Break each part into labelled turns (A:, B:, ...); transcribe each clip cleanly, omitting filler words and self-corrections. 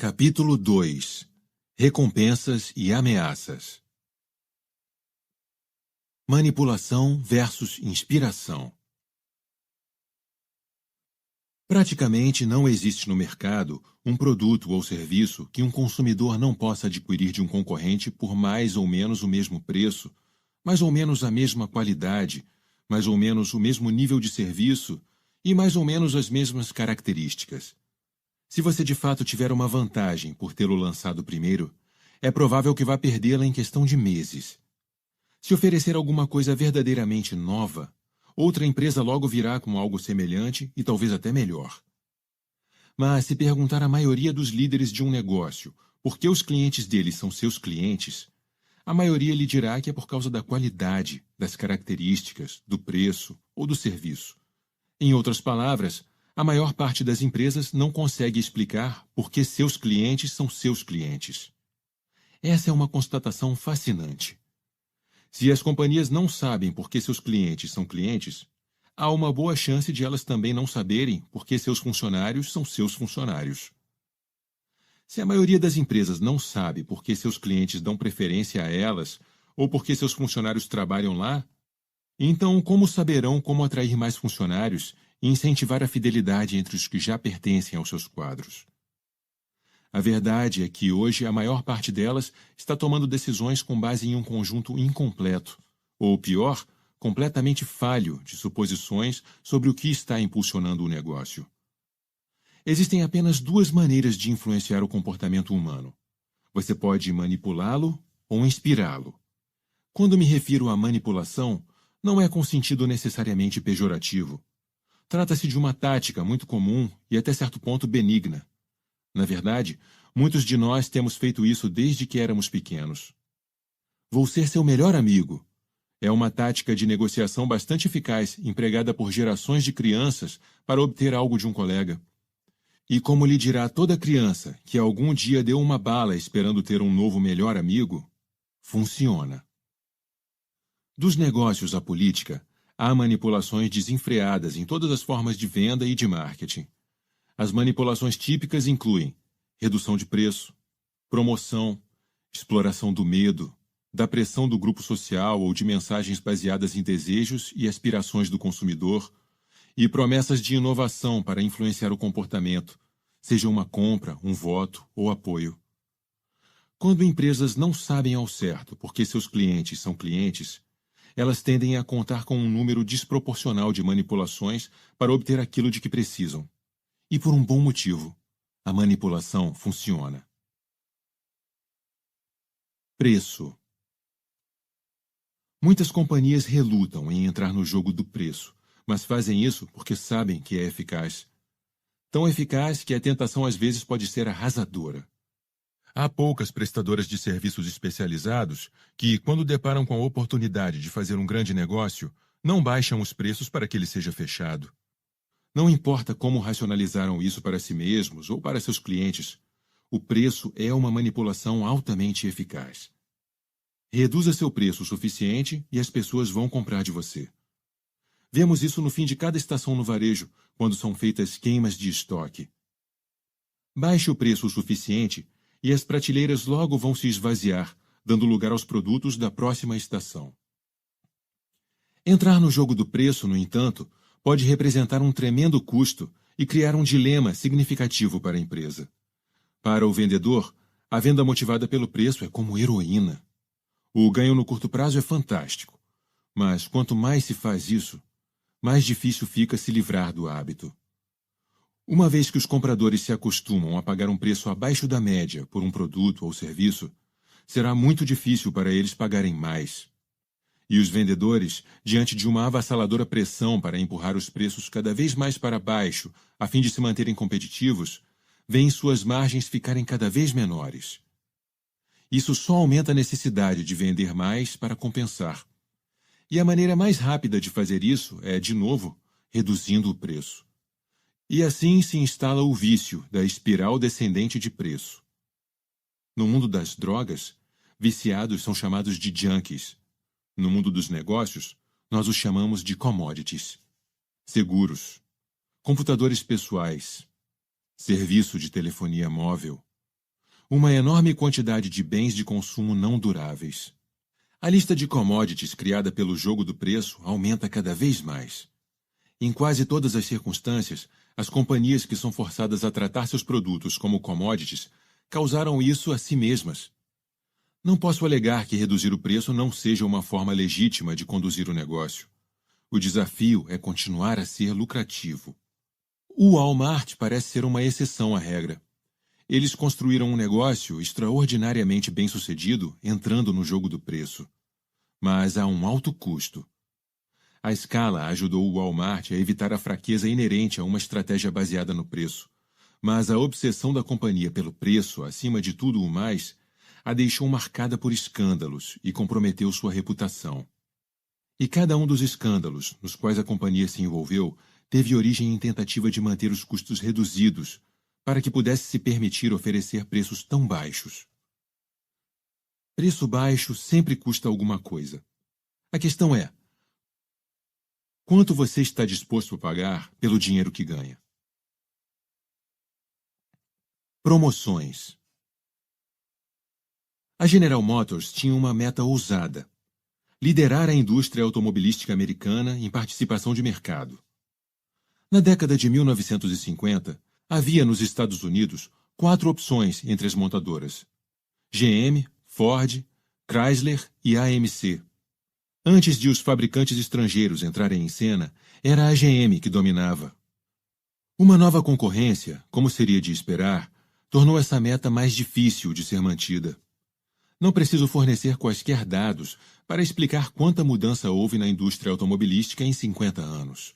A: Capítulo 2 Recompensas e ameaças. Manipulação versus inspiração. Praticamente não existe no mercado um produto ou serviço que um consumidor não possa adquirir de um concorrente por mais ou menos o mesmo preço, mais ou menos a mesma qualidade, mais ou menos o mesmo nível de serviço e mais ou menos as mesmas características. Se você de fato tiver uma vantagem por tê-lo lançado primeiro, é provável que vá perdê-la em questão de meses. Se oferecer alguma coisa verdadeiramente nova, outra empresa logo virá com algo semelhante e talvez até melhor. Mas se perguntar à maioria dos líderes de um negócio por que os clientes deles são seus clientes, a maioria lhe dirá que é por causa da qualidade, das características, do preço ou do serviço. Em outras palavras, a maior parte das empresas não consegue explicar por que seus clientes são seus clientes. Essa é uma constatação fascinante. Se as companhias não sabem por que seus clientes são clientes, há uma boa chance de elas também não saberem por que seus funcionários são seus funcionários. Se a maioria das empresas não sabe por que seus clientes dão preferência a elas ou por que seus funcionários trabalham lá, então como saberão como atrair mais funcionários e incentivar a fidelidade entre os que já pertencem aos seus quadros? A verdade é que hoje a maior parte delas está tomando decisões com base em um conjunto incompleto, ou pior, completamente falho de suposições sobre o que está impulsionando o negócio. Existem apenas duas maneiras de influenciar o comportamento humano. Você pode manipulá-lo ou inspirá-lo. Quando me refiro à manipulação, não é com sentido necessariamente pejorativo. Trata-se de uma tática muito comum e até certo ponto benigna. Na verdade, muitos de nós temos feito isso desde que éramos pequenos. Vou ser seu melhor amigo. É uma tática de negociação bastante eficaz, empregada por gerações de crianças para obter algo de um colega. E como lhe dirá toda criança que algum dia deu uma bala esperando ter um novo melhor amigo, funciona. Dos negócios à política, há manipulações desenfreadas em todas as formas de venda e de marketing. As manipulações típicas incluem redução de preço, promoção, exploração do medo, da pressão do grupo social ou de mensagens baseadas em desejos e aspirações do consumidor, e promessas de inovação para influenciar o comportamento, seja uma compra, um voto ou apoio. Quando empresas não sabem ao certo por que seus clientes são clientes, elas tendem a contar com um número desproporcional de manipulações para obter aquilo de que precisam. E por um bom motivo. A manipulação funciona. Preço. Muitas companhias relutam em entrar no jogo do preço, mas fazem isso porque sabem que é eficaz. Tão eficaz que a tentação às vezes pode ser arrasadora. Há poucas prestadoras de serviços especializados que, quando deparam com a oportunidade de fazer um grande negócio, não baixam os preços para que ele seja fechado. Não importa como racionalizaram isso para si mesmos ou para seus clientes, o preço é uma manipulação altamente eficaz. Reduza seu preço o suficiente e as pessoas vão comprar de você. Vemos isso no fim de cada estação no varejo, quando são feitas queimas de estoque. Baixe o preço o suficiente e as prateleiras logo vão se esvaziar, dando lugar aos produtos da próxima estação. Entrar no jogo do preço, no entanto, pode representar um tremendo custo e criar um dilema significativo para a empresa. Para o vendedor, a venda motivada pelo preço é como heroína. O ganho no curto prazo é fantástico, mas quanto mais se faz isso, mais difícil fica se livrar do hábito. Uma vez que os compradores se acostumam a pagar um preço abaixo da média por um produto ou serviço, será muito difícil para eles pagarem mais. E os vendedores, diante de uma avassaladora pressão para empurrar os preços cada vez mais para baixo, a fim de se manterem competitivos, veem suas margens ficarem cada vez menores. Isso só aumenta a necessidade de vender mais para compensar. E a maneira mais rápida de fazer isso é, de novo, reduzindo o preço. E assim se instala o vício da espiral descendente de preço. No mundo das drogas, viciados são chamados de junkies. No mundo dos negócios, nós os chamamos de commodities. Seguros, computadores pessoais, serviço de telefonia móvel, uma enorme quantidade de bens de consumo não duráveis. A lista de commodities criada pelo jogo do preço aumenta cada vez mais. Em quase todas as circunstâncias, as companhias que são forçadas a tratar seus produtos como commodities causaram isso a si mesmas. Não posso alegar que reduzir o preço não seja uma forma legítima de conduzir o negócio. O desafio é continuar a ser lucrativo. O Walmart parece ser uma exceção à regra. Eles construíram um negócio extraordinariamente bem-sucedido entrando no jogo do preço. Mas a um alto custo. A escala ajudou o Walmart a evitar a fraqueza inerente a uma estratégia baseada no preço. Mas a obsessão da companhia pelo preço, acima de tudo o mais, a deixou marcada por escândalos e comprometeu sua reputação. E cada um dos escândalos nos quais a companhia se envolveu teve origem em tentativa de manter os custos reduzidos para que pudesse se permitir oferecer preços tão baixos. Preço baixo sempre custa alguma coisa. A questão é: quanto você está disposto a pagar pelo dinheiro que ganha? Promoções. A General Motors tinha uma meta ousada: liderar a indústria automobilística americana em participação de mercado. Na década de 1950, havia nos Estados Unidos 4 opções entre as montadoras: GM, Ford, Chrysler e AMC. Antes de os fabricantes estrangeiros entrarem em cena, era a GM que dominava. Uma nova concorrência, como seria de esperar, tornou essa meta mais difícil de ser mantida. Não preciso fornecer quaisquer dados para explicar quanta mudança houve na indústria automobilística em 50 anos.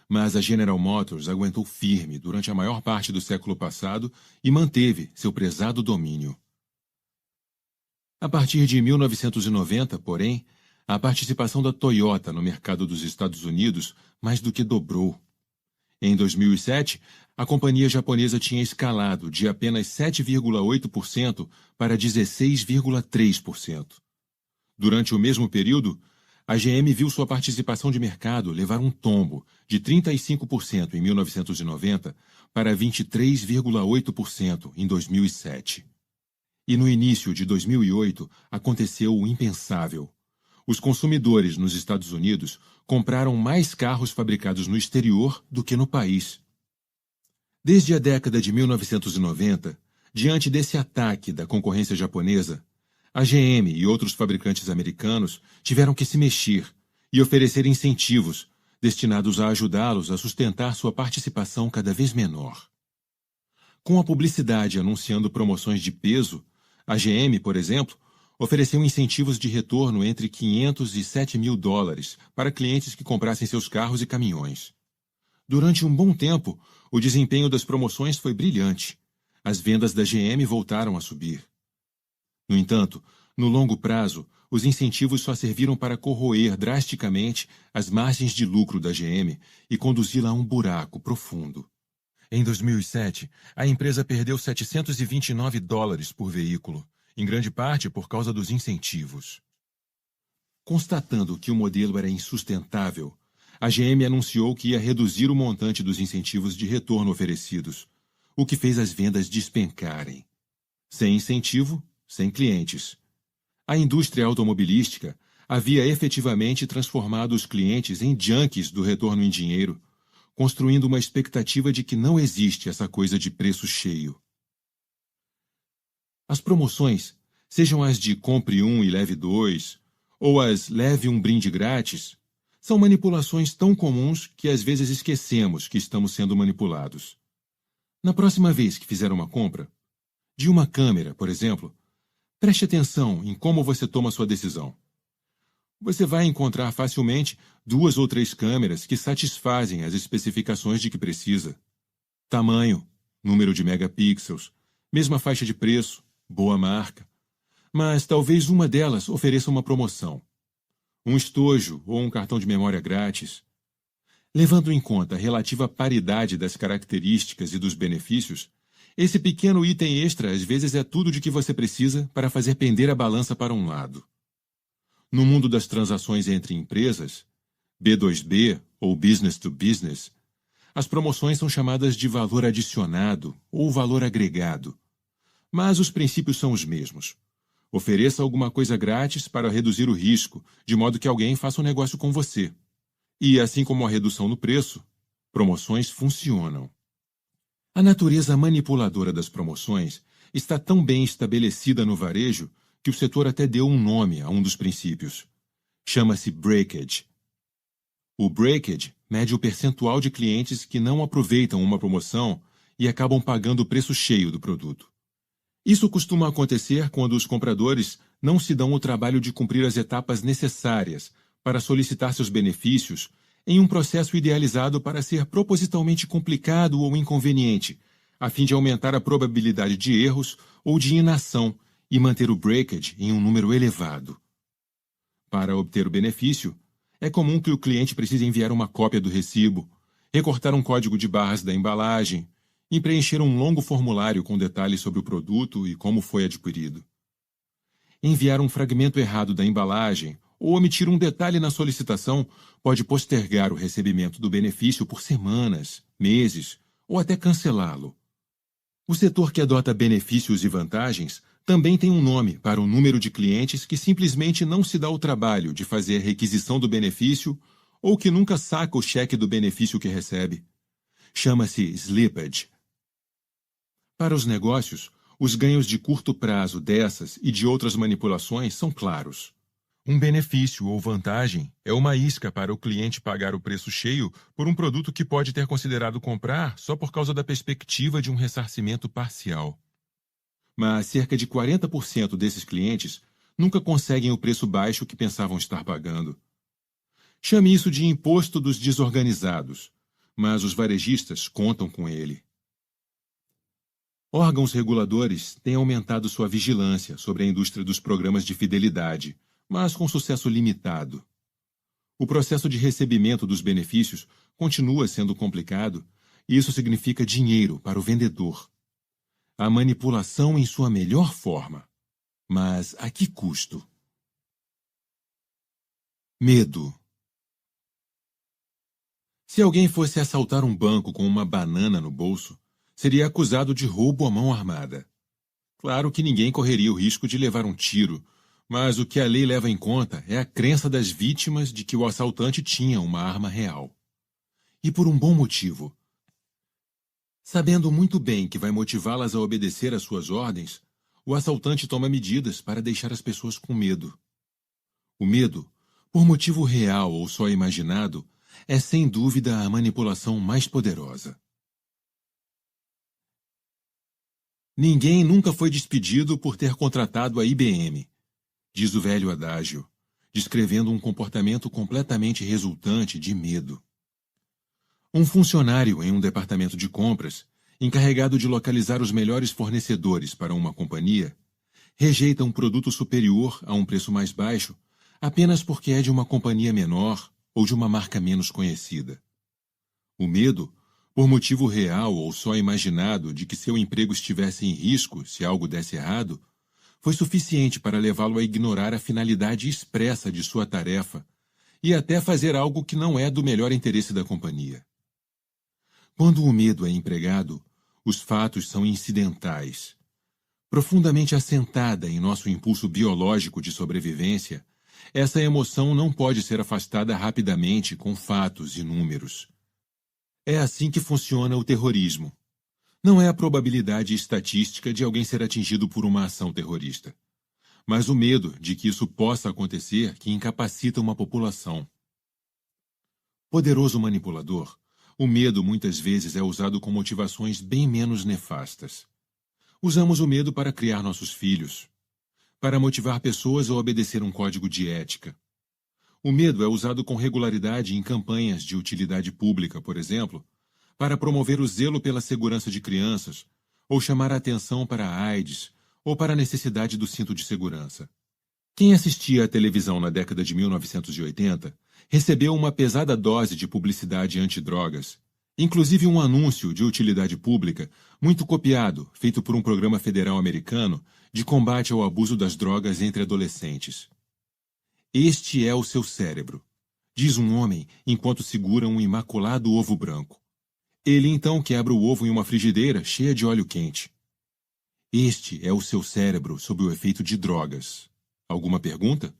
A: Mas a General Motors aguentou firme durante a maior parte do século passado e manteve seu prezado domínio. A partir de 1990, porém, a participação da Toyota no mercado dos Estados Unidos mais do que dobrou. Em 2007, a companhia japonesa tinha escalado de apenas 7,8% para 16,3%. Durante o mesmo período, a GM viu sua participação de mercado levar um tombo de 35% em 1990 para 23,8% em 2007. E no início de 2008 aconteceu o impensável. Os consumidores nos Estados Unidos compraram mais carros fabricados no exterior do que no país. Desde a década de 1990, diante desse ataque da concorrência japonesa, a GM e outros fabricantes americanos tiveram que se mexer e oferecer incentivos destinados a ajudá-los a sustentar sua participação cada vez menor. Com a publicidade anunciando promoções de peso, a GM, por exemplo, ofereceu incentivos de retorno entre $500 e $7.000 para clientes que comprassem seus carros e caminhões. Durante um bom tempo, o desempenho das promoções foi brilhante. As vendas da GM voltaram a subir. No entanto, no longo prazo, os incentivos só serviram para corroer drasticamente as margens de lucro da GM e conduzi-la a um buraco profundo. Em 2007, a empresa perdeu $729 por veículo, em grande parte por causa dos incentivos. Constatando que o modelo era insustentável, a GM anunciou que ia reduzir o montante dos incentivos de retorno oferecidos, o que fez as vendas despencarem. Sem incentivo, sem clientes. A indústria automobilística havia efetivamente transformado os clientes em junkies do retorno em dinheiro, construindo uma expectativa de que não existe essa coisa de preço cheio. As promoções, sejam as de compre um e leve dois, ou as leve um brinde grátis, são manipulações tão comuns que às vezes esquecemos que estamos sendo manipulados. Na próxima vez que fizer uma compra, de uma câmera, por exemplo, preste atenção em como você toma sua decisão. Você vai encontrar facilmente 2 ou 3 câmeras que satisfazem as especificações de que precisa. Tamanho, número de megapixels, mesma faixa de preço, boa marca. Mas talvez uma delas ofereça uma promoção. Um estojo ou um cartão de memória grátis. Levando em conta a relativa paridade das características e dos benefícios, esse pequeno item extra às vezes é tudo de que você precisa para fazer pender a balança para um lado. No mundo das transações entre empresas, B2B ou business to business, as promoções são chamadas de valor adicionado ou valor agregado. mas os princípios são os mesmos. Ofereça alguma coisa grátis para reduzir o risco, de modo que alguém faça um negócio com você. E, assim como a redução no preço, promoções funcionam. A natureza manipuladora das promoções está tão bem estabelecida no varejo que o setor até deu um nome a um dos princípios. Chama-se breakage. O breakage mede o percentual de clientes que não aproveitam uma promoção e acabam pagando o preço cheio do produto. Isso costuma acontecer quando os compradores não se dão o trabalho de cumprir as etapas necessárias para solicitar seus benefícios em um processo idealizado para ser propositalmente complicado ou inconveniente, a fim de aumentar a probabilidade de erros ou de inação e manter o breakage em um número elevado. Para obter o benefício, é comum que o cliente precise enviar uma cópia do recibo, recortar um código de barras da embalagem e preencher um longo formulário com detalhes sobre o produto e como foi adquirido. Enviar um fragmento errado da embalagem ou omitir um detalhe na solicitação pode postergar o recebimento do benefício por semanas, meses ou até cancelá-lo. O setor que adota benefícios e vantagens também tem um nome para o número de clientes que simplesmente não se dá o trabalho de fazer a requisição do benefício ou que nunca saca o cheque do benefício que recebe. Chama-se slippage. Para os negócios, os ganhos de curto prazo dessas e de outras manipulações são claros. Um benefício ou vantagem é uma isca para o cliente pagar o preço cheio por um produto que pode ter considerado comprar só por causa da perspectiva de um ressarcimento parcial. Mas cerca de 40% desses clientes nunca conseguem o preço baixo que pensavam estar pagando. Chame isso de imposto dos desorganizados, mas os varejistas contam com ele. Órgãos reguladores têm aumentado sua vigilância sobre a indústria dos programas de fidelidade, mas com sucesso limitado. O processo de recebimento dos benefícios continua sendo complicado, e isso significa dinheiro para o vendedor. A manipulação em sua melhor forma. Mas a que custo? Medo. Se alguém fosse assaltar um banco com uma banana no bolso, seria acusado de roubo à mão armada. Claro que ninguém correria o risco de levar um tiro, mas o que a lei leva em conta é a crença das vítimas de que o assaltante tinha uma arma real. E por um bom motivo. Sabendo muito bem que vai motivá-las a obedecer às suas ordens, o assaltante toma medidas para deixar as pessoas com medo. O medo, por motivo real ou só imaginado, é sem dúvida a manipulação mais poderosa. Ninguém nunca foi despedido por ter contratado a IBM, diz o velho adágio, descrevendo um comportamento completamente resultante de medo. Um funcionário em um departamento de compras, encarregado de localizar os melhores fornecedores para uma companhia, rejeita um produto superior a um preço mais baixo apenas porque é de uma companhia menor ou de uma marca menos conhecida. O medo, por motivo real ou só imaginado de que seu emprego estivesse em risco se algo desse errado, foi suficiente para levá-lo a ignorar a finalidade expressa de sua tarefa e até fazer algo que não é do melhor interesse da companhia. Quando o medo é empregado, os fatos são incidentais. Profundamente assentada em nosso impulso biológico de sobrevivência, essa emoção não pode ser afastada rapidamente com fatos e números. É assim que funciona o terrorismo. Não é a probabilidade estatística de alguém ser atingido por uma ação terrorista, mas o medo de que isso possa acontecer que incapacita uma população. Poderoso manipulador, o medo muitas vezes é usado com motivações bem menos nefastas. Usamos o medo para criar nossos filhos, para motivar pessoas a obedecer um código de ética. O medo é usado com regularidade em campanhas de utilidade pública, por exemplo, para promover o zelo pela segurança de crianças, ou chamar a atenção para a AIDS, ou para a necessidade do cinto de segurança. Quem assistia à televisão na década de 1980 recebeu uma pesada dose de publicidade antidrogas, inclusive um anúncio de utilidade pública muito copiado, feito por um programa federal americano de combate ao abuso das drogas entre adolescentes. Este é o seu cérebro, diz um homem enquanto segura um imaculado ovo branco. Ele então quebra o ovo em uma frigideira cheia de óleo quente. Este é o seu cérebro sob o efeito de drogas. Alguma pergunta?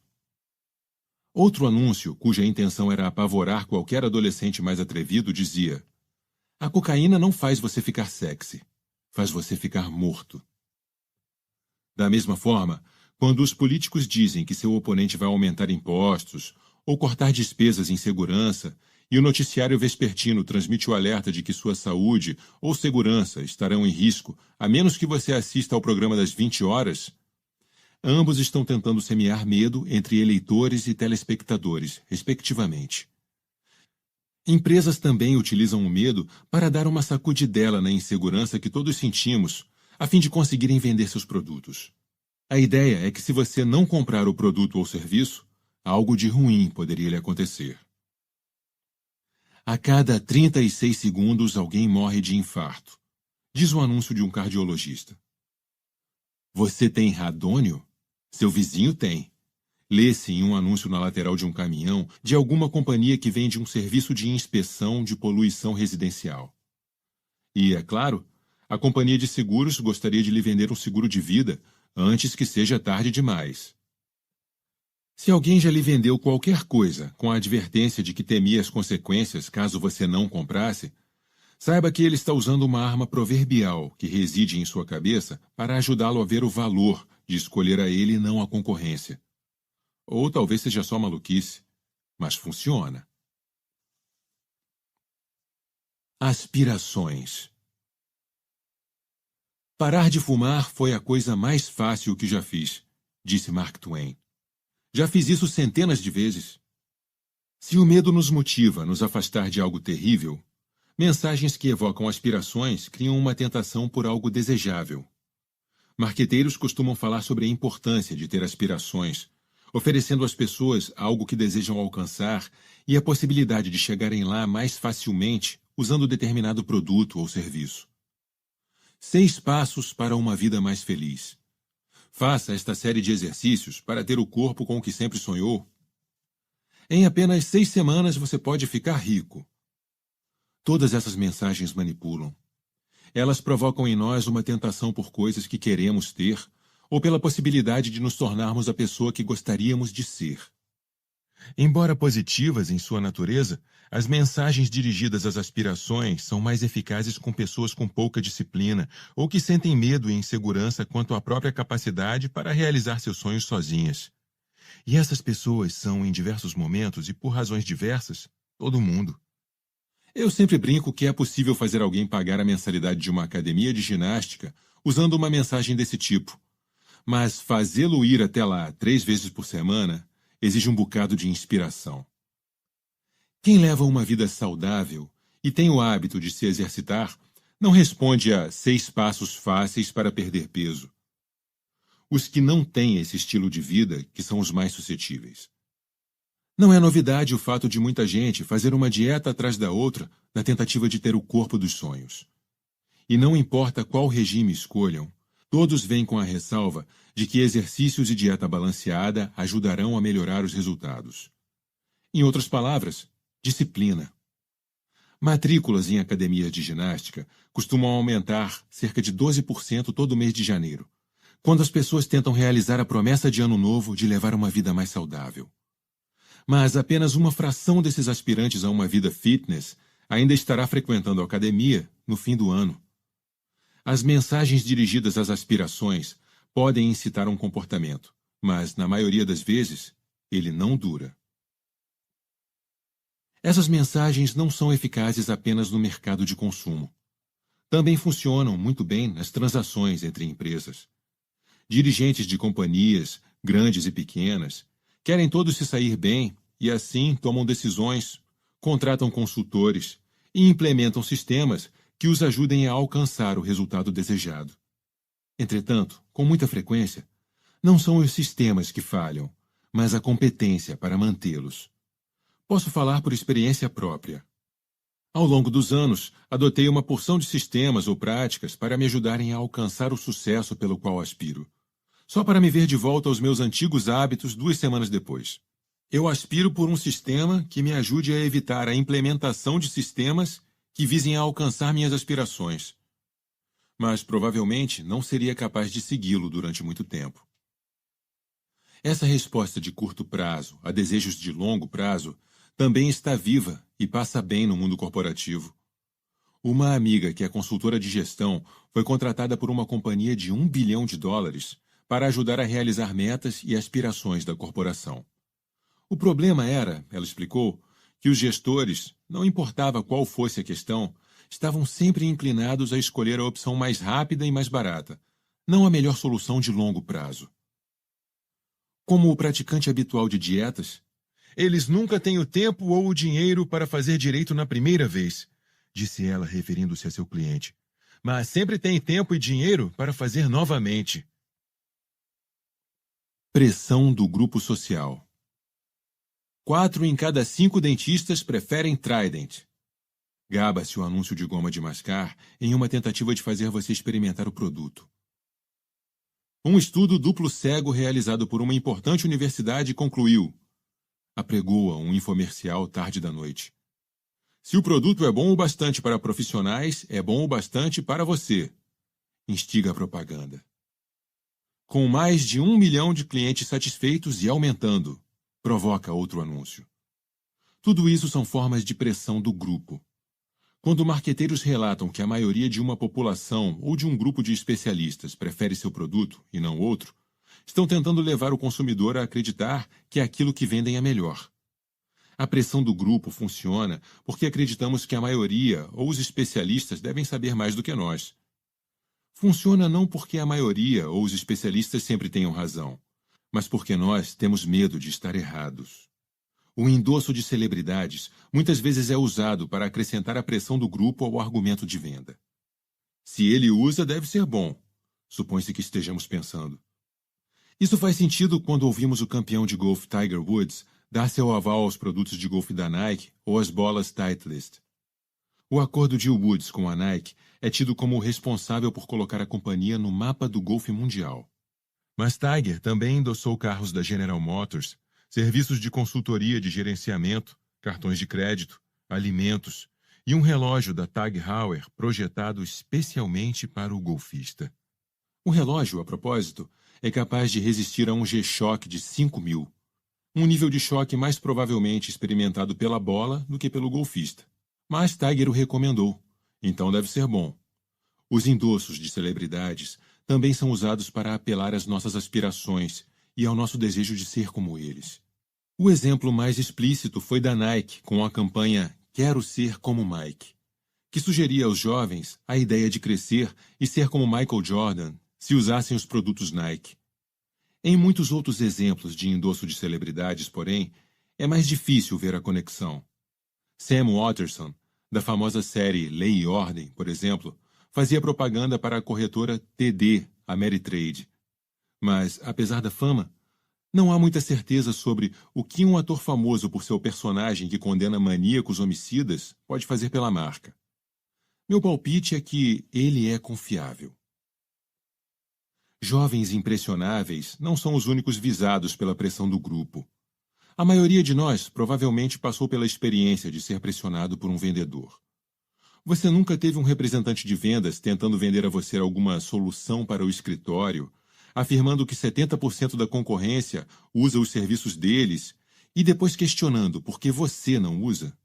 A: Outro anúncio, cuja intenção era apavorar qualquer adolescente mais atrevido, dizia: a cocaína não faz você ficar sexy, faz você ficar morto. Da mesma forma, quando os políticos dizem que seu oponente vai aumentar impostos ou cortar despesas em segurança, e o noticiário vespertino transmite o alerta de que sua saúde ou segurança estarão em risco a menos que você assista ao programa das 20 horas, ambos estão tentando semear medo entre eleitores e telespectadores, respectivamente. Empresas também utilizam o medo para dar uma sacudidela na insegurança que todos sentimos, a fim de conseguirem vender seus produtos. A ideia é que se você não comprar o produto ou serviço, algo de ruim poderia lhe acontecer. A cada 36 segundos alguém morre de infarto, diz o anúncio de um cardiologista. Você tem radônio? Seu vizinho tem. Lê-se em um anúncio na lateral de um caminhão de alguma companhia que vende um serviço de inspeção de poluição residencial. E, é claro, a companhia de seguros gostaria de lhe vender um seguro de vida antes que seja tarde demais. Se alguém já lhe vendeu qualquer coisa com a advertência de que temia as consequências caso você não comprasse, saiba que ele está usando uma arma proverbial que reside em sua cabeça para ajudá-lo a ver o valor de escolher a ele e não a concorrência. Ou talvez seja só maluquice, mas funciona. Aspirações. Parar de fumar foi a coisa mais fácil que já fiz, disse Mark Twain. Já fiz isso centenas de vezes. Se o medo nos motiva a nos afastar de algo terrível, mensagens que evocam aspirações criam uma tentação por algo desejável. Marqueteiros costumam falar sobre a importância de ter aspirações, oferecendo às pessoas algo que desejam alcançar e a possibilidade de chegarem lá mais facilmente usando determinado produto ou serviço. 6 passos para uma vida mais feliz. Faça esta série de exercícios para ter o corpo com o que sempre sonhou. Em apenas 6 semanas você pode ficar rico. Todas essas mensagens manipulam. Elas provocam em nós uma tentação por coisas que queremos ter, ou pela possibilidade de nos tornarmos a pessoa que gostaríamos de ser. Embora positivas em sua natureza, as mensagens dirigidas às aspirações são mais eficazes com pessoas com pouca disciplina ou que sentem medo e insegurança quanto à própria capacidade para realizar seus sonhos sozinhas. E essas pessoas são, em diversos momentos e por razões diversas, todo mundo. Eu sempre brinco que é possível fazer alguém pagar a mensalidade de uma academia de ginástica usando uma mensagem desse tipo. Mas fazê-lo ir até lá 3 vezes por semana exige um bocado de inspiração. Quem leva uma vida saudável e tem o hábito de se exercitar não responde a 6 passos fáceis para perder peso. Os que não têm esse estilo de vida que são os mais suscetíveis. Não é novidade o fato de muita gente fazer uma dieta atrás da outra na tentativa de ter o corpo dos sonhos. E não importa qual regime escolham, todos vêm com a ressalva de que exercícios e dieta balanceada ajudarão a melhorar os resultados. Em outras palavras, disciplina. Matrículas em academias de ginástica costumam aumentar cerca de 12% todo mês de janeiro, quando as pessoas tentam realizar a promessa de ano novo de levar uma vida mais saudável. Mas apenas uma fração desses aspirantes a uma vida fitness ainda estará frequentando a academia no fim do ano. As mensagens dirigidas às aspirações podem incitar um comportamento, mas, na maioria das vezes, ele não dura. Essas mensagens não são eficazes apenas no mercado de consumo. Também funcionam muito bem nas transações entre empresas. Dirigentes de companhias, grandes e pequenas, querem todos se sair bem e, assim, tomam decisões, contratam consultores e implementam sistemas que os ajudem a alcançar o resultado desejado. Entretanto, com muita frequência, não são os sistemas que falham, mas a competência para mantê-los. Posso falar por experiência própria. Ao longo dos anos, adotei uma porção de sistemas ou práticas para me ajudarem a alcançar o sucesso pelo qual aspiro, só para me ver de volta aos meus antigos hábitos 2 semanas depois. Eu aspiro por um sistema que me ajude a evitar a implementação de sistemas que visem a alcançar minhas aspirações. mas provavelmente não seria capaz de segui-lo durante muito tempo. Essa resposta de curto prazo a desejos de longo prazo também está viva e passa bem no mundo corporativo. Uma amiga que é consultora de gestão foi contratada por uma companhia de US$ 1 bilhão para ajudar a realizar metas e aspirações da corporação. O problema era, ela explicou, que os gestores, não importava qual fosse a questão, estavam sempre inclinados a escolher a opção mais rápida e mais barata, não a melhor solução de longo prazo. Como o praticante habitual de dietas, eles nunca têm o tempo ou o dinheiro para fazer direito na primeira vez, disse ela, referindo-se a seu cliente. Mas sempre tem tempo e dinheiro para fazer novamente. Pressão do grupo social. 4 em cada 5 dentistas preferem Trident. Gaba-se o anúncio de goma de mascar em uma tentativa de fazer você experimentar o produto. Um estudo duplo cego realizado por uma importante universidade concluiu, apregoa um infomercial tarde da noite. Se o produto é bom o bastante para profissionais, é bom o bastante para você. Instiga a propaganda. Com mais de 1 milhão de clientes satisfeitos e aumentando, provoca outro anúncio. Tudo isso são formas de pressão do grupo. Quando marqueteiros relatam que a maioria de uma população ou de um grupo de especialistas prefere seu produto e não outro, estão tentando levar o consumidor a acreditar que aquilo que vendem é melhor. A pressão do grupo funciona porque acreditamos que a maioria ou os especialistas devem saber mais do que nós. Funciona não porque a maioria ou os especialistas sempre tenham razão, mas porque nós temos medo de estar errados. O endosso de celebridades muitas vezes é usado para acrescentar a pressão do grupo ao argumento de venda. Se ele usa, deve ser bom, supõe-se que estejamos pensando. Isso faz sentido quando ouvimos o campeão de golfe Tiger Woods dar seu aval aos produtos de golfe da Nike ou às bolas Titleist. O acordo de Woods com a Nike é tido como o responsável por colocar a companhia no mapa do golfe mundial. Mas Tiger também endossou carros da General Motors, serviços de consultoria de gerenciamento, cartões de crédito, alimentos e um relógio da Tag Heuer projetado especialmente para o golfista. O relógio, a propósito, é capaz de resistir a um G-Shock de 5.000, um nível de choque mais provavelmente experimentado pela bola do que pelo golfista. Mas Tiger o recomendou, então deve ser bom. Os endossos de celebridades também são usados para apelar às nossas aspirações e ao nosso desejo de ser como eles. O exemplo mais explícito foi da Nike com a campanha Quero Ser Como Mike, que sugeria aos jovens a ideia de crescer e ser como Michael Jordan se usassem os produtos Nike. Em muitos outros exemplos de endosso de celebridades, porém, é mais difícil ver a conexão. Sam Waterston, da famosa série Lei e Ordem, por exemplo, fazia propaganda para a corretora TD Ameritrade. Mas, apesar da fama, não há muita certeza sobre o que um ator famoso por seu personagem que condena maníacos homicidas pode fazer pela marca. Meu palpite é que ele é confiável. Jovens impressionáveis não são os únicos visados pela pressão do grupo. A maioria de nós provavelmente passou pela experiência de ser pressionado por um vendedor. Você nunca teve um representante de vendas tentando vender a você alguma solução para o escritório, afirmando que 70% da concorrência usa os serviços deles e depois questionando por que você não usa?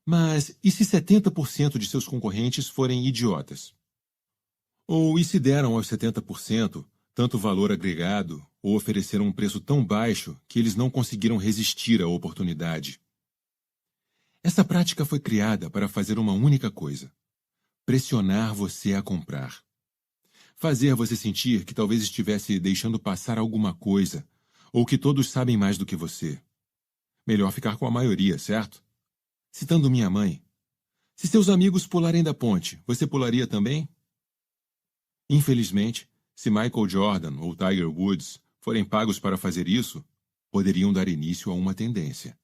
A: Mas e se 70% de seus concorrentes forem idiotas? Ou e se deram aos 70% tanto valor agregado ou ofereceram um preço tão baixo que eles não conseguiram resistir à oportunidade? Essa prática foi criada para fazer uma única coisa: pressionar você a comprar. Fazer você sentir que talvez estivesse deixando passar alguma coisa, ou que todos sabem mais do que você. Melhor ficar com a maioria, certo? Citando minha mãe, se seus amigos pularem da ponte, você pularia também? Infelizmente, se Michael Jordan ou Tiger Woods forem pagos para fazer isso, poderiam dar início a uma tendência.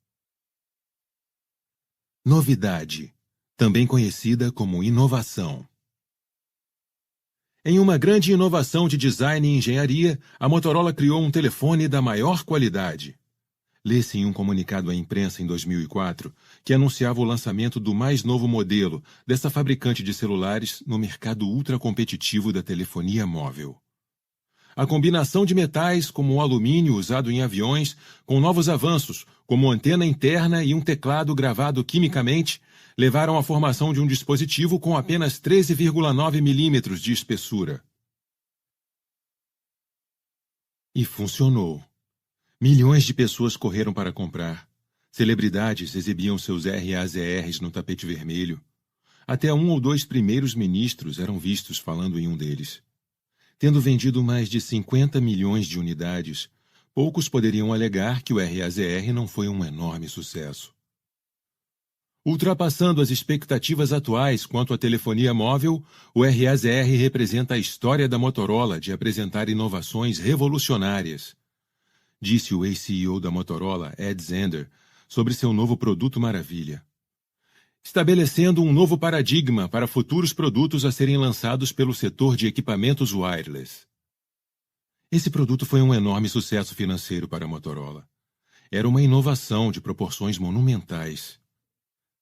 A: Novidade, também conhecida como inovação. Em uma grande inovação de design e engenharia, a Motorola criou um telefone da maior qualidade. Lê-se em um comunicado à imprensa em 2004 que anunciava o lançamento do mais novo modelo dessa fabricante de celulares no mercado ultracompetitivo da telefonia móvel. A combinação de metais, como o alumínio usado em aviões, com novos avanços, como antena interna e um teclado gravado quimicamente, levaram à formação de um dispositivo com apenas 13,9 milímetros de espessura. E funcionou. Milhões de pessoas correram para comprar. Celebridades exibiam seus RAZRs no tapete vermelho. Até 1 ou 2 primeiros ministros eram vistos falando em um deles. Tendo vendido mais de 50 milhões de unidades, poucos poderiam alegar que o RAZR não foi um enorme sucesso. Ultrapassando as expectativas atuais quanto à telefonia móvel, o RAZR representa a história da Motorola de apresentar inovações revolucionárias, disse o ex-CEO da Motorola, Ed Zender, sobre seu novo produto maravilha. Estabelecendo um novo paradigma para futuros produtos a serem lançados pelo setor de equipamentos wireless. Esse produto foi um enorme sucesso financeiro para a Motorola. Era uma inovação de proporções monumentais.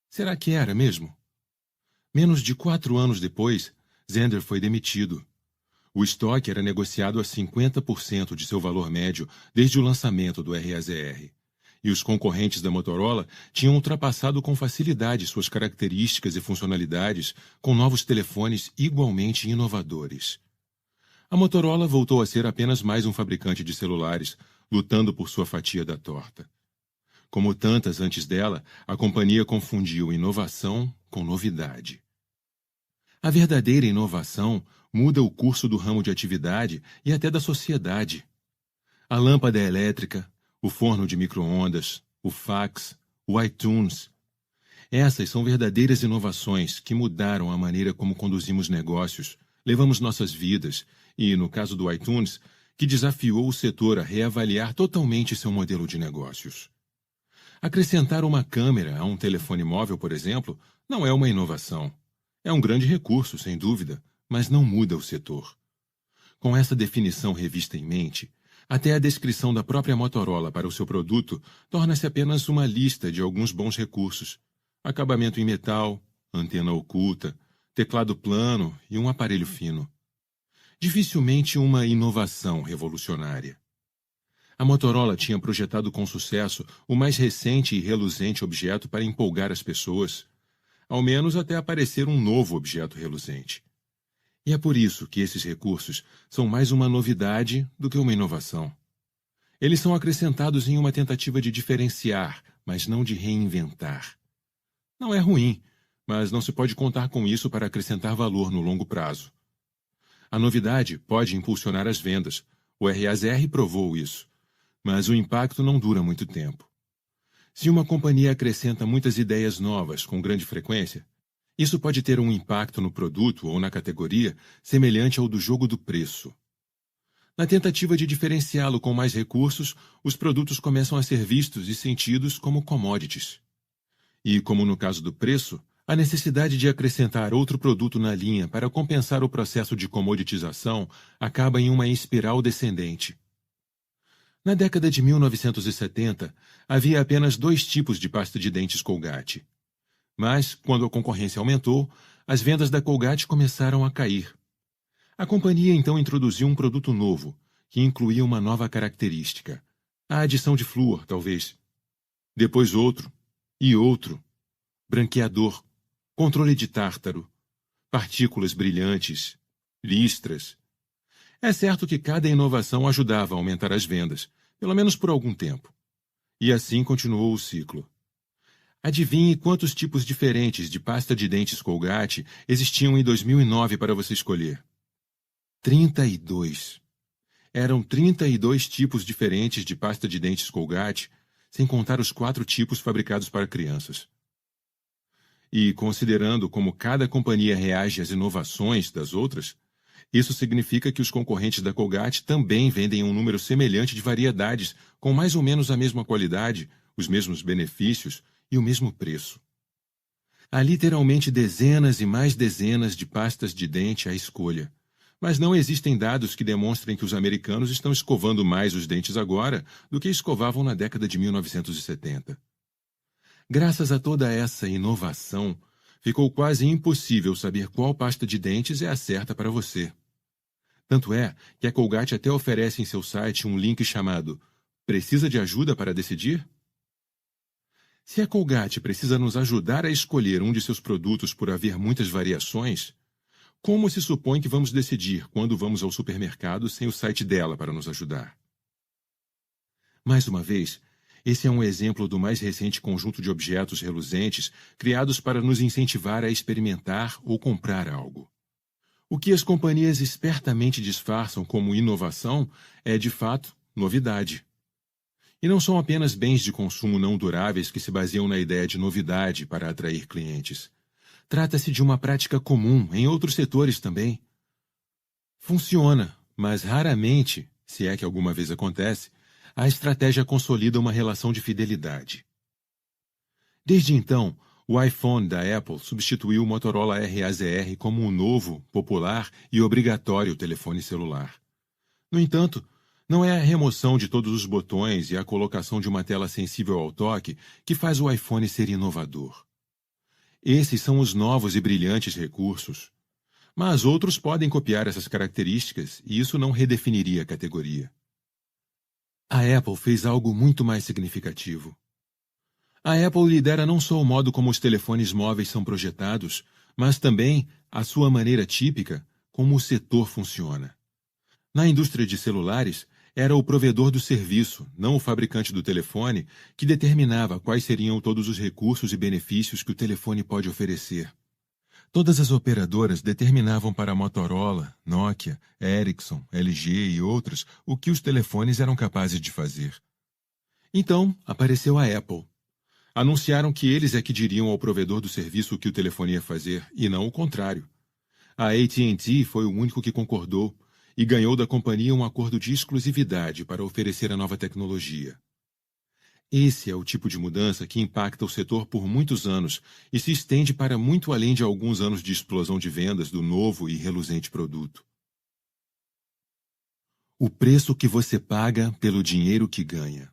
A: Será que era mesmo? Menos de 4 anos depois, Zender foi demitido. O estoque era negociado a 50% de seu valor médio desde o lançamento do RAZR. E os concorrentes da Motorola tinham ultrapassado com facilidade suas características e funcionalidades com novos telefones igualmente inovadores. A Motorola voltou a ser apenas mais um fabricante de celulares, lutando por sua fatia da torta. Como tantas antes dela, a companhia confundiu inovação com novidade. A verdadeira inovação muda o curso do ramo de atividade e até da sociedade. A lâmpada elétrica, o forno de micro-ondas, o fax, o iTunes. Essas são verdadeiras inovações que mudaram a maneira como conduzimos negócios, levamos nossas vidas e, no caso do iTunes, que desafiou o setor a reavaliar totalmente seu modelo de negócios. Acrescentar uma câmera a um telefone móvel, por exemplo, não é uma inovação. É um grande recurso, sem dúvida, mas não muda o setor. Com essa definição revista em mente, até a descrição da própria Motorola para o seu produto torna-se apenas uma lista de alguns bons recursos: acabamento em metal, antena oculta, teclado plano e um aparelho fino. Dificilmente uma inovação revolucionária. A Motorola tinha projetado com sucesso o mais recente e reluzente objeto para empolgar as pessoas, ao menos até aparecer um novo objeto reluzente. E é por isso que esses recursos são mais uma novidade do que uma inovação. Eles são acrescentados em uma tentativa de diferenciar, mas não de reinventar. Não é ruim, mas não se pode contar com isso para acrescentar valor no longo prazo. A novidade pode impulsionar as vendas. O RAZR provou isso. Mas o impacto não dura muito tempo. Se uma companhia acrescenta muitas ideias novas com grande frequência, isso pode ter um impacto no produto ou na categoria semelhante ao do jogo do preço. Na tentativa de diferenciá-lo com mais recursos, os produtos começam a ser vistos e sentidos como commodities. E, como no caso do preço, a necessidade de acrescentar outro produto na linha para compensar o processo de comoditização acaba em uma espiral descendente. Na década de 1970, havia apenas 2 tipos de pasta de dentes Colgate. Mas, quando a concorrência aumentou, as vendas da Colgate começaram a cair. A companhia então introduziu um produto novo, que incluía uma nova característica: a adição de flúor, talvez. Depois outro, e outro. Branqueador, controle de tártaro, partículas brilhantes, listras. É certo que cada inovação ajudava a aumentar as vendas, pelo menos por algum tempo. E assim continuou o ciclo. Adivinhe quantos tipos diferentes de pasta de dentes Colgate existiam em 2009 para você escolher. 32. Eram 32 tipos diferentes de pasta de dentes Colgate, sem contar os 4 tipos fabricados para crianças. E, considerando como cada companhia reage às inovações das outras, isso significa que os concorrentes da Colgate também vendem um número semelhante de variedades, com mais ou menos a mesma qualidade, os mesmos benefícios e o mesmo preço. Há literalmente dezenas e mais dezenas de pastas de dente à escolha, Mas não existem dados que demonstrem que os americanos estão escovando mais os dentes agora do que escovavam na década de 1970. Graças a toda essa inovação, ficou quase impossível saber qual pasta de dentes é a certa para você. Tanto é que a Colgate até oferece em seu site um link chamado "Precisa de ajuda para decidir?" Se a Colgate precisa nos ajudar a escolher um de seus produtos por haver muitas variações, como se supõe que vamos decidir quando vamos ao supermercado sem o site dela para nos ajudar? Mais uma vez, esse é um exemplo do mais recente conjunto de objetos reluzentes criados para nos incentivar a experimentar ou comprar algo. O que as companhias espertamente disfarçam como inovação é, de fato, novidade. E não são apenas bens de consumo não duráveis que se baseiam na ideia de novidade para atrair clientes. Trata-se de uma prática comum em outros setores também. Funciona, mas raramente, se é que alguma vez acontece, a estratégia consolida uma relação de fidelidade. Desde então, o iPhone da Apple substituiu o Motorola RAZR como um novo, popular e obrigatório telefone celular. No entanto, não é a remoção de todos os botões e a colocação de uma tela sensível ao toque que faz o iPhone ser inovador. Esses são os novos e brilhantes recursos. Mas outros podem copiar essas características e isso não redefiniria a categoria. A Apple fez algo muito mais significativo. A Apple lidera não só o modo como os telefones móveis são projetados, mas também a sua maneira típica como o setor funciona. Na indústria de celulares, era o provedor do serviço, não o fabricante do telefone, que determinava quais seriam todos os recursos e benefícios que o telefone pode oferecer. Todas as operadoras determinavam para Motorola, Nokia, Ericsson, LG e outras o que os telefones eram capazes de fazer. Então, apareceu a Apple. Anunciaram que eles é que diriam ao provedor do serviço o que o telefone ia fazer, e não o contrário. A AT&T foi o único que concordou, e ganhou da companhia um acordo de exclusividade para oferecer a nova tecnologia. Esse é o tipo de mudança que impacta o setor por muitos anos e se estende para muito além de alguns anos de explosão de vendas do novo e reluzente produto. O preço que você paga pelo dinheiro que ganha.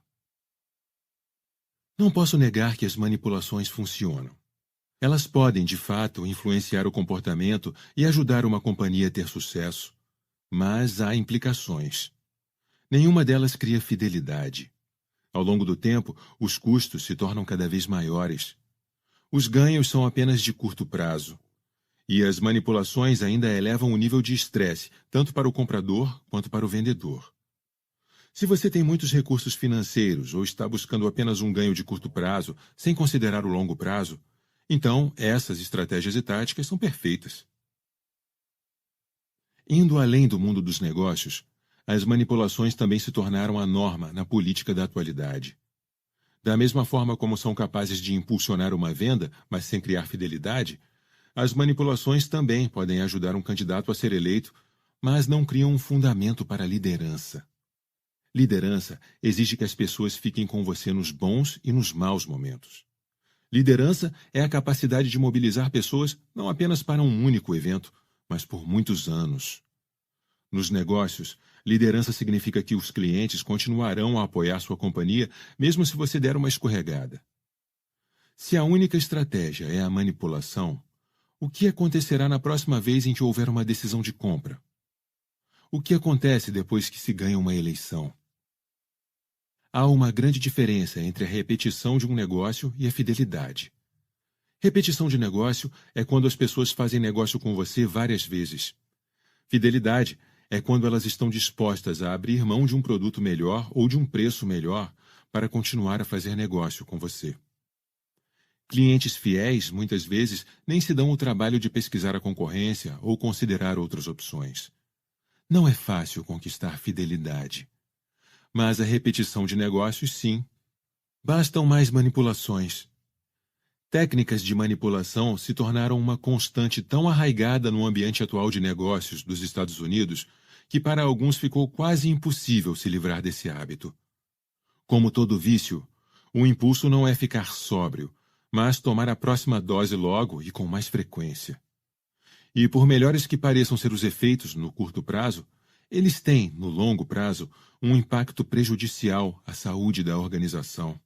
A: Não posso negar que as manipulações funcionam. Elas podem, de fato, influenciar o comportamento e ajudar uma companhia a ter sucesso. Mas há implicações. Nenhuma delas cria fidelidade. Ao longo do tempo, os custos se tornam cada vez maiores. Os ganhos são apenas de curto prazo. E as manipulações ainda elevam o nível de estresse, tanto para o comprador quanto para o vendedor. Se você tem muitos recursos financeiros ou está buscando apenas um ganho de curto prazo, sem considerar o longo prazo, então essas estratégias e táticas são perfeitas. Indo além do mundo dos negócios, as manipulações também se tornaram a norma na política da atualidade. Da mesma forma como são capazes de impulsionar uma venda, mas sem criar fidelidade, as manipulações também podem ajudar um candidato a ser eleito, mas não criam um fundamento para a liderança. Liderança exige que as pessoas fiquem com você nos bons e nos maus momentos. Liderança é a capacidade de mobilizar pessoas não apenas para um único evento, mas por muitos anos. Nos negócios, liderança significa que os clientes continuarão a apoiar sua companhia, mesmo se você der uma escorregada. Se a única estratégia é a manipulação, o que acontecerá na próxima vez em que houver uma decisão de compra? O que acontece depois que se ganha uma eleição? Há uma grande diferença entre a repetição de um negócio e a fidelidade. Repetição de negócio é quando as pessoas fazem negócio com você várias vezes. Fidelidade é quando elas estão dispostas a abrir mão de um produto melhor ou de um preço melhor para continuar a fazer negócio com você. Clientes fiéis, muitas vezes, nem se dão o trabalho de pesquisar a concorrência ou considerar outras opções. Não é fácil conquistar fidelidade. Mas a repetição de negócios, sim. Bastam mais manipulações. Técnicas de manipulação se tornaram uma constante tão arraigada no ambiente atual de negócios dos Estados Unidos que para alguns ficou quase impossível se livrar desse hábito. Como todo vício, o impulso não é ficar sóbrio, mas tomar a próxima dose logo e com mais frequência. E por melhores que pareçam ser os efeitos no curto prazo, eles têm, no longo prazo, um impacto prejudicial à saúde da organização.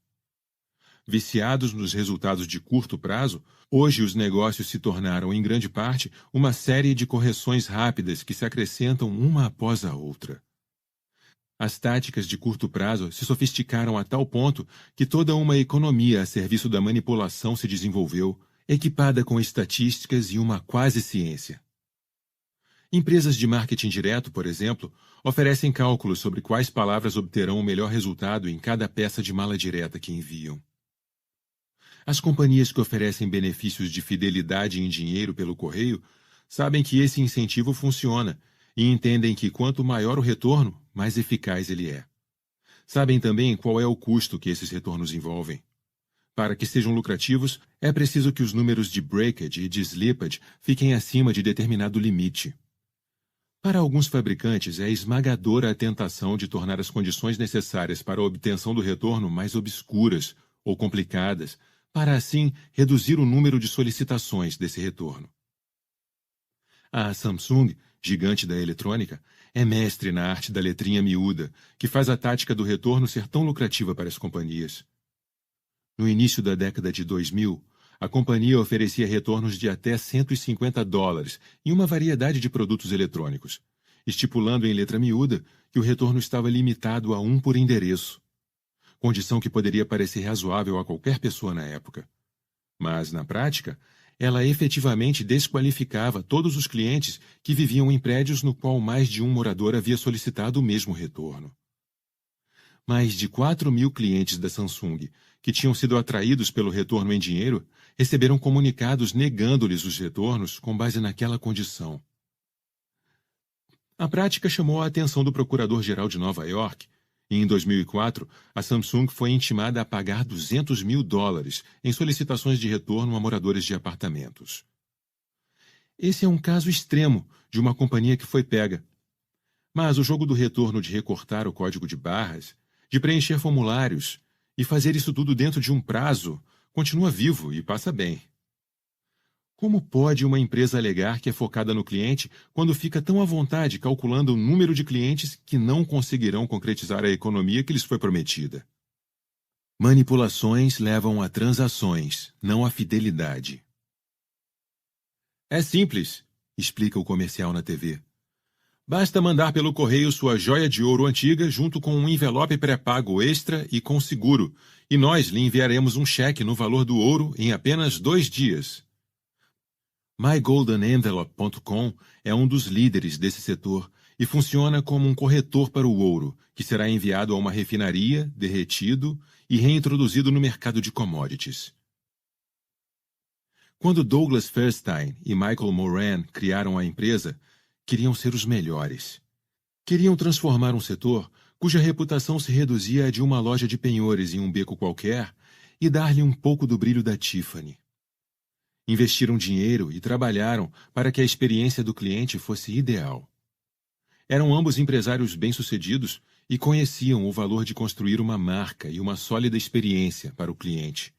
A: Viciados nos resultados de curto prazo, hoje os negócios se tornaram, em grande parte, uma série de correções rápidas que se acrescentam uma após a outra. As táticas de curto prazo se sofisticaram a tal ponto que toda uma economia a serviço da manipulação se desenvolveu, equipada com estatísticas e uma quase ciência. Empresas de marketing direto, por exemplo, oferecem cálculos sobre quais palavras obterão o melhor resultado em cada peça de mala direta que enviam. As companhias que oferecem benefícios de fidelidade em dinheiro pelo correio sabem que esse incentivo funciona e entendem que quanto maior o retorno, mais eficaz ele é. Sabem também qual é o custo que esses retornos envolvem. Para que sejam lucrativos, é preciso que os números de breakage e de slippage fiquem acima de determinado limite. Para alguns fabricantes, é esmagadora a tentação de tornar as condições necessárias para a obtenção do retorno mais obscuras ou complicadas, para assim reduzir o número de solicitações desse retorno. A Samsung, gigante da eletrônica, é mestre na arte da letrinha miúda, que faz a tática do retorno ser tão lucrativa para as companhias. No início da década de 2000, a companhia oferecia retornos de até $150 em uma variedade de produtos eletrônicos, estipulando em letra miúda que o retorno estava limitado a 1 por endereço, condição que poderia parecer razoável a qualquer pessoa na época. Mas, na prática, ela efetivamente desqualificava todos os clientes que viviam em prédios no qual mais de um morador havia solicitado o mesmo retorno. Mais de 4.000 clientes da Samsung, que tinham sido atraídos pelo retorno em dinheiro, receberam comunicados negando-lhes os retornos com base naquela condição. A prática chamou a atenção do Procurador-Geral de Nova York, e em 2004, a Samsung foi intimada a pagar $200 mil em solicitações de retorno a moradores de apartamentos. Esse é um caso extremo de uma companhia que foi pega. Mas o jogo do retorno de recortar o código de barras, de preencher formulários e fazer isso tudo dentro de um prazo continua vivo e passa bem. Como pode uma empresa alegar que é focada no cliente quando fica tão à vontade calculando o número de clientes que não conseguirão concretizar a economia que lhes foi prometida? Manipulações levam a transações, não a fidelidade. É simples, explica o comercial na TV. Basta mandar pelo correio sua joia de ouro antiga junto com um envelope pré-pago extra e com seguro, e nós lhe enviaremos um cheque no valor do ouro em apenas 2 dias. MyGoldenEnvelope.com é um dos líderes desse setor e funciona como um corretor para o ouro, que será enviado a uma refinaria, derretido e reintroduzido no mercado de commodities. Quando Douglas Fairstein e Michael Moran criaram a empresa, queriam ser os melhores. Queriam transformar um setor cuja reputação se reduzia a de uma loja de penhores em um beco qualquer e dar-lhe um pouco do brilho da Tiffany. Investiram dinheiro e trabalharam para que a experiência do cliente fosse ideal. Eram ambos empresários bem-sucedidos e conheciam o valor de construir uma marca e uma sólida experiência para o cliente.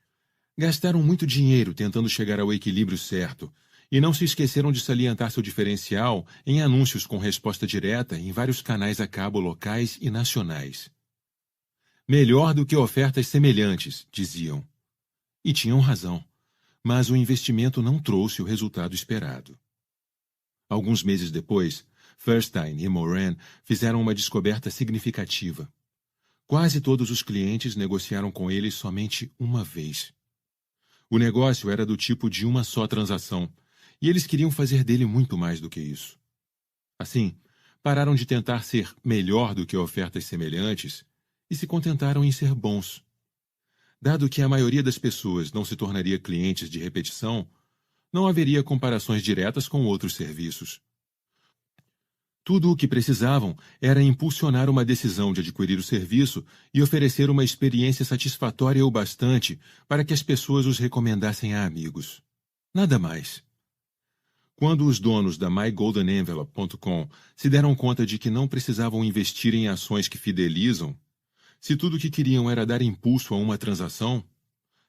A: Gastaram muito dinheiro tentando chegar ao equilíbrio certo e não se esqueceram de salientar seu diferencial em anúncios com resposta direta em vários canais a cabo locais e nacionais. Melhor do que ofertas semelhantes, diziam. E tinham razão. Mas o investimento não trouxe o resultado esperado. Alguns meses depois, Fairstein e Moran fizeram uma descoberta significativa. Quase todos os clientes negociaram com eles somente uma vez. O negócio era do tipo de uma só transação, e eles queriam fazer dele muito mais do que isso. Assim, pararam de tentar ser melhor do que ofertas semelhantes e se contentaram em ser bons. Dado que a maioria das pessoas não se tornaria clientes de repetição, não haveria comparações diretas com outros serviços. Tudo o que precisavam era impulsionar uma decisão de adquirir o serviço e oferecer uma experiência satisfatória o bastante para que as pessoas os recomendassem a amigos. Nada mais. Quando os donos da MyGoldenEnvelope.com se deram conta de que não precisavam investir em ações que fidelizam, se tudo o que queriam era dar impulso a uma transação,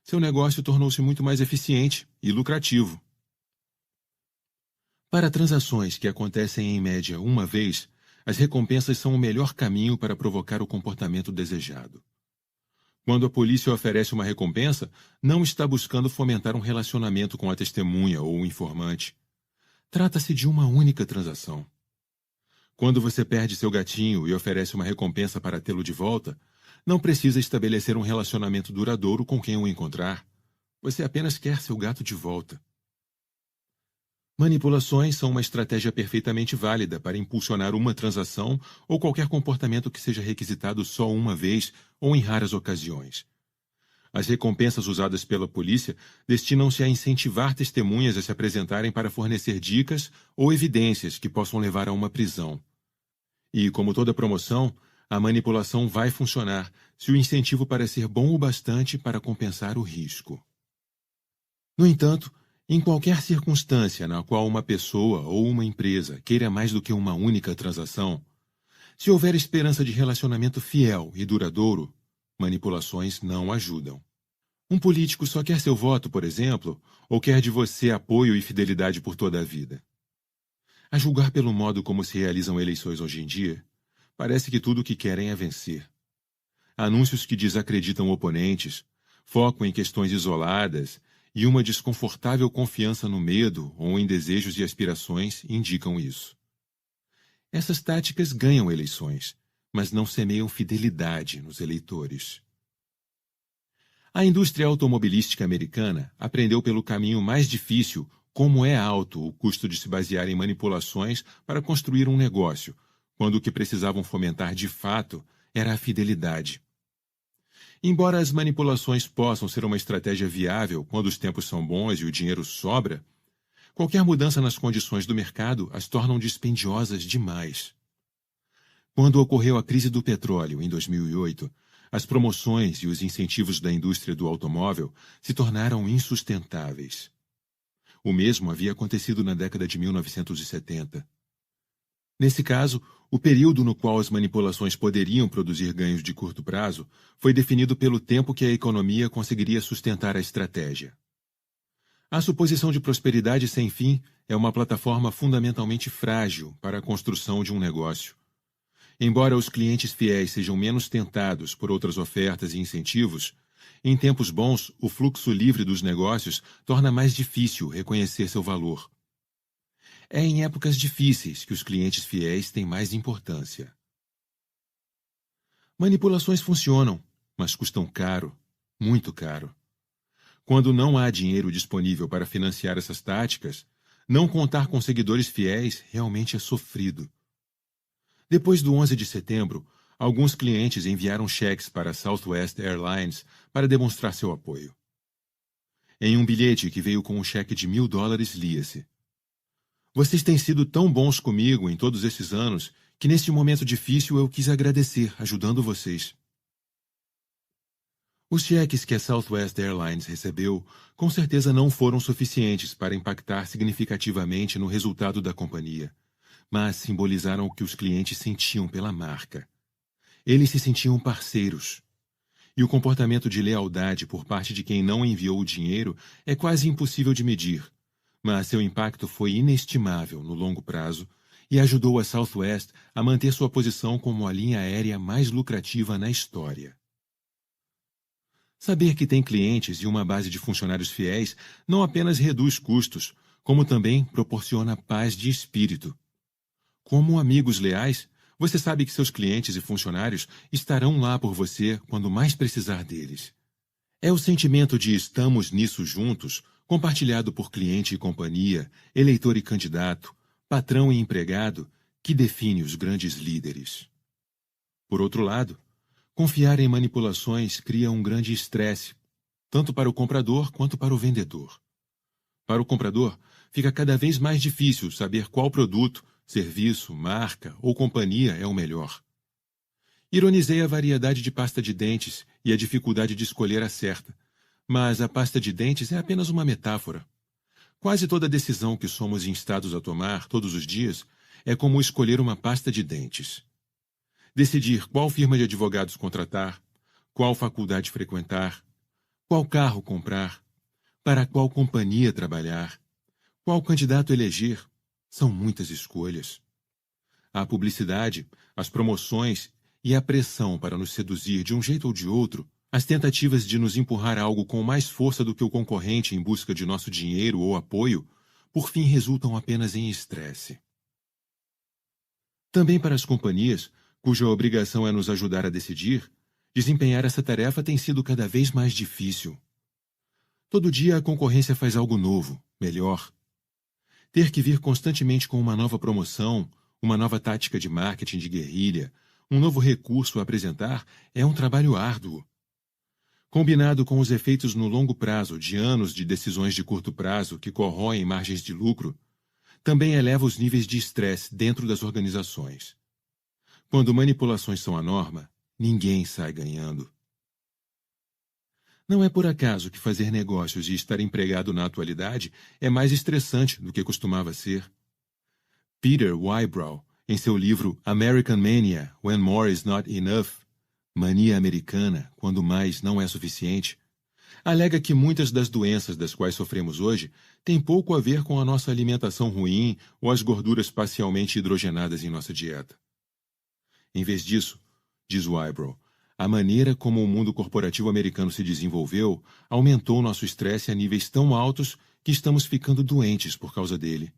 A: seu negócio tornou-se muito mais eficiente e lucrativo. Para transações que acontecem em média uma vez, as recompensas são o melhor caminho para provocar o comportamento desejado. Quando a polícia oferece uma recompensa, não está buscando fomentar um relacionamento com a testemunha ou o informante. Trata-se de uma única transação. Quando você perde seu gatinho e oferece uma recompensa para tê-lo de volta, não precisa estabelecer um relacionamento duradouro com quem o encontrar. Você apenas quer seu gato de volta. Manipulações são uma estratégia perfeitamente válida para impulsionar uma transação ou qualquer comportamento que seja requisitado só uma vez ou em raras ocasiões. As recompensas usadas pela polícia destinam-se a incentivar testemunhas a se apresentarem para fornecer dicas ou evidências que possam levar a uma prisão. E, como toda promoção, a manipulação vai funcionar se o incentivo parecer bom o bastante para compensar o risco. No entanto, em qualquer circunstância na qual uma pessoa ou uma empresa queira mais do que uma única transação, se houver esperança de relacionamento fiel e duradouro, manipulações não ajudam. Um político só quer seu voto, por exemplo, ou quer de você apoio e fidelidade por toda a vida. A julgar pelo modo como se realizam eleições hoje em dia, parece que tudo o que querem é vencer. Anúncios que desacreditam oponentes, foco em questões isoladas e uma desconfortável confiança no medo ou em desejos e aspirações indicam isso. Essas táticas ganham eleições, mas não semeiam fidelidade nos eleitores. A indústria automobilística americana aprendeu pelo caminho mais difícil como é alto o custo de se basear em manipulações para construir um negócio, quando o que precisavam fomentar de fato era a fidelidade. Embora as manipulações possam ser uma estratégia viável quando os tempos são bons e o dinheiro sobra, qualquer mudança nas condições do mercado as tornam dispendiosas demais. Quando ocorreu a crise do petróleo, em 2008, as promoções e os incentivos da indústria do automóvel se tornaram insustentáveis. O mesmo havia acontecido na década de 1970. Nesse caso, o período no qual as manipulações poderiam produzir ganhos de curto prazo foi definido pelo tempo que a economia conseguiria sustentar a estratégia. A suposição de prosperidade sem fim é uma plataforma fundamentalmente frágil para a construção de um negócio. Embora os clientes fiéis sejam menos tentados por outras ofertas e incentivos, em tempos bons, o fluxo livre dos negócios torna mais difícil reconhecer seu valor. É em épocas difíceis que os clientes fiéis têm mais importância. Manipulações funcionam, mas custam caro, muito caro. Quando não há dinheiro disponível para financiar essas táticas, não contar com seguidores fiéis realmente é sofrido. Depois do 11 de setembro, alguns clientes enviaram cheques para a Southwest Airlines para demonstrar seu apoio. Em um bilhete que veio com um cheque de $1.000, lia-se: "Vocês têm sido tão bons comigo em todos esses anos que neste momento difícil eu quis agradecer, ajudando vocês." Os cheques que a Southwest Airlines recebeu com certeza não foram suficientes para impactar significativamente no resultado da companhia, mas simbolizaram o que os clientes sentiam pela marca. Eles se sentiam parceiros. E o comportamento de lealdade por parte de quem não enviou o dinheiro é quase impossível de medir, mas seu impacto foi inestimável no longo prazo e ajudou a Southwest a manter sua posição como a linha aérea mais lucrativa na história. Saber que tem clientes e uma base de funcionários fiéis não apenas reduz custos, como também proporciona paz de espírito. Como amigos leais, você sabe que seus clientes e funcionários estarão lá por você quando mais precisar deles. É o sentimento de estamos nisso juntos, compartilhado por cliente e companhia, eleitor e candidato, patrão e empregado, que define os grandes líderes. Por outro lado, confiar em manipulações cria um grande estresse, tanto para o comprador quanto para o vendedor. Para o comprador, fica cada vez mais difícil saber qual produto, serviço, marca ou companhia é o melhor. Ironizei a variedade de pasta de dentes e a dificuldade de escolher a certa, mas a pasta de dentes é apenas uma metáfora. Quase toda decisão que somos instados a tomar todos os dias é como escolher uma pasta de dentes. Decidir qual firma de advogados contratar, qual faculdade frequentar, qual carro comprar, para qual companhia trabalhar, qual candidato eleger, São muitas escolhas. A publicidade, as promoções e a pressão para nos seduzir de um jeito ou de outro, as tentativas de nos empurrar algo com mais força do que o concorrente em busca de nosso dinheiro ou apoio, por fim resultam apenas em estresse. Também para as companhias, cuja obrigação é nos ajudar a decidir, desempenhar essa tarefa tem sido cada vez mais difícil. Todo dia a concorrência faz algo novo, melhor. Ter que vir constantemente com uma nova promoção, uma nova tática de marketing de guerrilha, um novo recurso a apresentar é um trabalho árduo. Combinado com os efeitos no longo prazo de anos de decisões de curto prazo que corroem margens de lucro, também eleva os níveis de estresse dentro das organizações. Quando manipulações são a norma, ninguém sai ganhando. Não é por acaso que fazer negócios e estar empregado na atualidade é mais estressante do que costumava ser. Peter Whybrow, em seu livro American Mania, When More is Not Enough, Mania Americana, quando mais não é suficiente, alega que muitas das doenças das quais sofremos hoje têm pouco a ver com a nossa alimentação ruim ou as gorduras parcialmente hidrogenadas em nossa dieta. Em vez disso, diz Whybrow, a maneira como o mundo corporativo americano se desenvolveu aumentou nosso estresse a níveis tão altos que estamos ficando doentes por causa dele.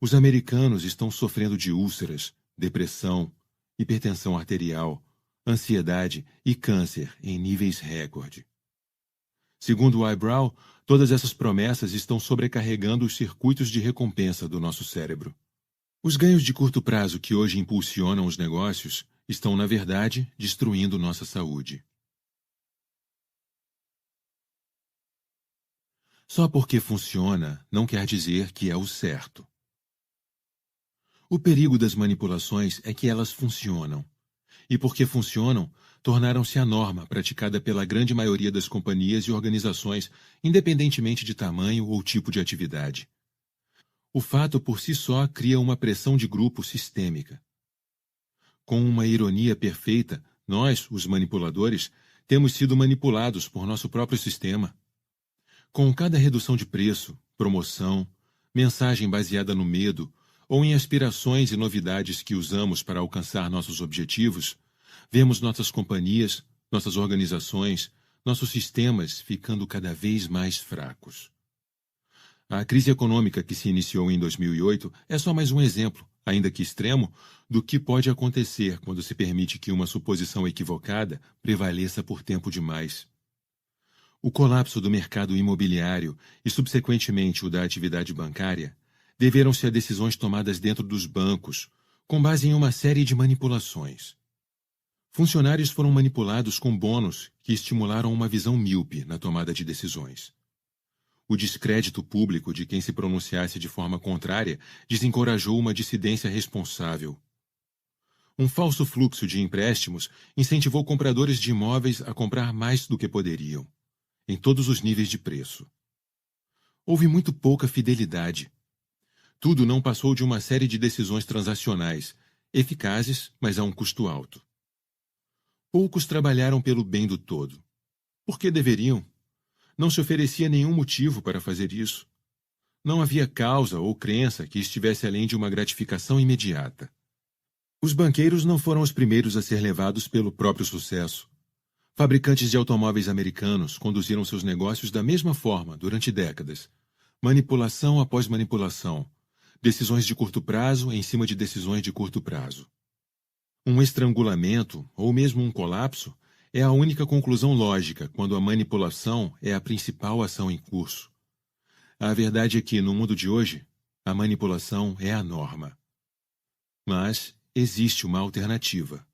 A: Os americanos estão sofrendo de úlceras, depressão, hipertensão arterial, ansiedade e câncer em níveis recorde. Segundo Whybrow, todas essas promessas estão sobrecarregando os circuitos de recompensa do nosso cérebro. Os ganhos de curto prazo que hoje impulsionam os negócios estão, na verdade, destruindo nossa saúde. Só porque funciona não quer dizer que é o certo. O perigo das manipulações é que elas funcionam. E porque funcionam, tornaram-se a norma praticada pela grande maioria das companhias e organizações, independentemente de tamanho ou tipo de atividade. O fato por si só cria uma pressão de grupo sistêmica. Com uma ironia perfeita, nós, os manipuladores, temos sido manipulados por nosso próprio sistema. Com cada redução de preço, promoção, mensagem baseada no medo ou em aspirações e novidades que usamos para alcançar nossos objetivos, vemos nossas companhias, nossas organizações, nossos sistemas ficando cada vez mais fracos. A crise econômica que se iniciou em 2008 é só mais um exemplo, ainda que extremo, do que pode acontecer quando se permite que uma suposição equivocada prevaleça por tempo demais. O colapso do mercado imobiliário e, subsequentemente, o da atividade bancária deveram-se a decisões tomadas dentro dos bancos, com base em uma série de manipulações. Funcionários foram manipulados com bônus que estimularam uma visão míope na tomada de decisões. O descrédito público de quem se pronunciasse de forma contrária desencorajou uma dissidência responsável. Um falso fluxo de empréstimos incentivou compradores de imóveis a comprar mais do que poderiam, em todos os níveis de preço. Houve muito pouca fidelidade. Tudo não passou de uma série de decisões transacionais, eficazes, mas a um custo alto. Poucos trabalharam pelo bem do todo. Por que deveriam? Não se oferecia nenhum motivo para fazer isso. Não havia causa ou crença que estivesse além de uma gratificação imediata. Os banqueiros não foram os primeiros a ser levados pelo próprio sucesso. Fabricantes de automóveis americanos conduziram seus negócios da mesma forma durante décadas. Manipulação após manipulação. Decisões de curto prazo em cima de decisões de curto prazo. Um estrangulamento, ou mesmo um colapso, é a única conclusão lógica quando a manipulação é a principal ação em curso. A verdade é que, no mundo de hoje, a manipulação é a norma. Mas existe uma alternativa.